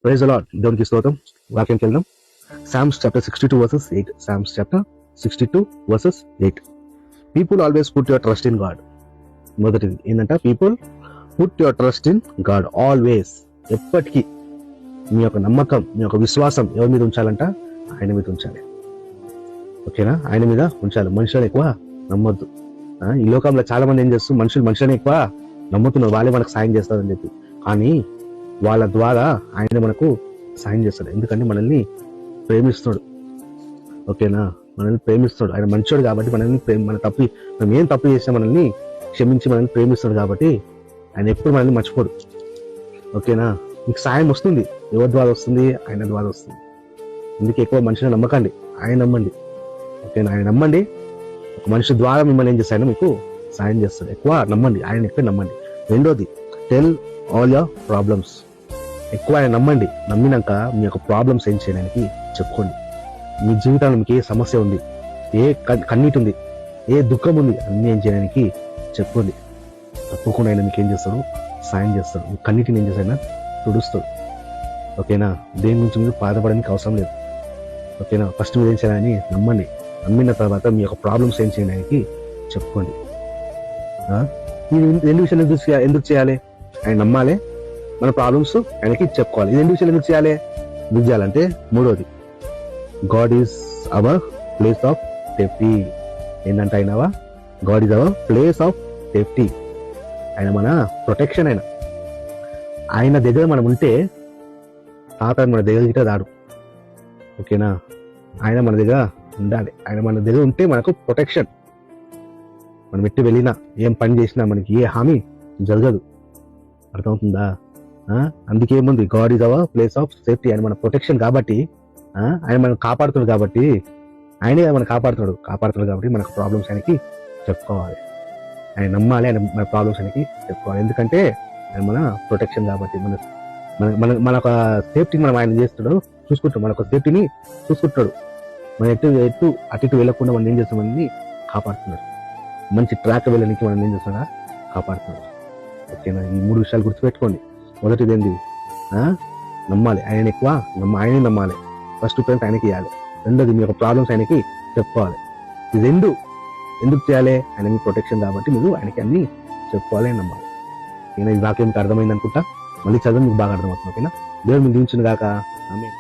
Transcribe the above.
Praise the lord. దేవునికి స్తోత్రం. వాక్యంకి వెళ్దాం. Psalms chapter 62 verses 8. Psalms chapter 62 verses 8. People always put your trust in God. మొదటిది ఏంటంటే people put your trust in God. Always, ఎప్పటికీ మీ యొక్క నమ్మకం, మీ యొక్క విశ్వాసం ఎవరి మీద ఉంచాలంట? ఆయన మీద ఉంచాలి. ఓకేనా? ఆయన మీద ఉంచాలి. మనుషులను ఎక్కువ నమ్మొద్దు. ఈ లోకంలో చాలా మంది ఏం చేస్తారు, మనుషులను ఎక్కువ నమ్ముతున్నారు, వాళ్ళే మనకు సాయం చేస్తారని చెప్పి. కానీ వాళ్ళ ద్వారా ఆయన మనకు సాయం చేస్తాడు. ఎందుకంటే మనల్ని ప్రేమిస్తాడు. ఓకేనా? మనల్ని ప్రేమిస్తాడు. ఆయన మంచోడు కాబట్టి మనం ఏం తప్పు చేసినా మనల్ని క్షమించి మనల్ని ప్రేమిస్తాడు కాబట్టి ఆయన ఎప్పుడు మనల్ని మర్చిపోడు. ఓకేనా? మీకు సాయం వస్తుంది. ఎవరి ద్వారా వస్తుంది? ఆయన ద్వారా వస్తుంది. అందుకే ఎక్కువ మనుషులను నమ్మకండి, ఆయన నమ్మండి. ఓకేనా? ఆయన నమ్మండి. ఒక మనిషి ద్వారా మిమ్మల్ని ఏం చేస్తాయని మీకు సాయం చేస్తాడు. ఎక్కువ నమ్మండి, ఆయన ఎక్కువ నమ్మండి. రెండోది, టెల్ ఆల్ యువర్ ప్రాబ్లమ్స్. ఎక్కువ ఆయన నమ్మండి. నమ్మినాక మీ యొక్క ప్రాబ్లమ్స్ ఏం చేయడానికి చెప్పుకోండి. మీ జీవితంలో మీకు ఏ సమస్య ఉంది, ఏ కన్నీటి ఉంది, ఏ దుఃఖం ఉంది, అన్నీ ఏం చేయడానికి చెప్పుకోండి. తప్పకుండా ఆయన మీకు ఏం చేస్తాడు? సాయం చేస్తాడు. మీ కన్నీటిని ఏం చేస్తాడు? తుడుస్తాడు. ఓకేనా? దేని గురించి మీరు బాధపడడానికి అవసరం లేదు. ఓకేనా? ఫస్ట్ మీరు ఏం చేయాలని నమ్మండి. నమ్మిన తర్వాత మీ యొక్క ప్రాబ్లమ్స్ ఏం చేయడానికి చెప్పుకోండి. మీరు రెండు విషయాలు ఎందుకు చేయాలి? ఆయన నమ్మాలి, మన ప్రాబ్లమ్స్ ఆయనకి చెప్పుకోవాలి. ఈ రెండు విషయాలు ఎందుకు చేయాలంటే మూడోది, God is our place of safety. ఏంటంటే God is our place of safety. ఆయన మన ప్రొటెక్షన్. ఆయన దగ్గర మనం ఉంటే సాతాను మన దగ్గర గిట్ట రాడు. ఓకేనా? ఆయన మన దగ్గర ఉండాలి. ఆయన మన దగ్గర ఉంటే మనకు ప్రొటెక్షన్. మనం ఎట్టి వెళ్ళినా, ఏం పని చేసినా మనకి ఏ హామీ జరగదు. అర్థమవుతుందా? అందుకే ఏముంది, God is our place of safety. ఆయన మన ప్రొటెక్షన్ కాబట్టి, ఆయన మనం కాపాడుతాడు కాబట్టి, ఆయనే మనం కాపాడుతాడు కాబట్టి మనకు ప్రాబ్లమ్స్ ఆయనకి చెప్పుకోవాలి. ఆయన నమ్మాలి, ఆయన మన ప్రాబ్లమ్స్ ఆయనకి చెప్పుకోవాలి. ఎందుకంటే ఆయన మన ప్రొటెక్షన్ కాబట్టి, మన ఒక సేఫ్టీని మనం ఆయన చేస్తాడు, చూసుకుంటాడు. మన ఒక సేఫ్టీని చూసుకుంటాడు. మనం అటు ఇటు వెళ్ళకుండా మనం ఏం చేస్తామని కాపాడుతున్నాడు. మంచి ట్రాక్ వెళ్ళడానికి మనం ఏం చేస్తున్నా కాపాడుతున్నాడు. ఓకేనా? ఈ మూడు విషయాలు గుర్తుపెట్టుకోండి. మొదటిది ఏంది? నమ్మాలి. ఆయనే నమ్మాలి. ఫస్ట్ ప్రిఫరెన్స్ ఆయనకి ఇవ్వాలి. రెండోది, మీ యొక్క ప్రాబ్లమ్స్ ఆయనకి చెప్పుకోవాలి. ఇది రెండు ఎందుకు చేయాలి? ఆయన మీ ప్రొటెక్షన్ కాబట్టి మీరు ఆయనకి అన్ని చెప్పుకోవాలి, అని నమ్మాలి. ఈ వాక్యం మీకు అర్థమైంది అనుకుంటా. మళ్ళీ చదువు మీకు బాగా అర్థమవుతుంది. ఓకేనా? దేవుడు మీకు దీవించును గాక. ఆమేన్.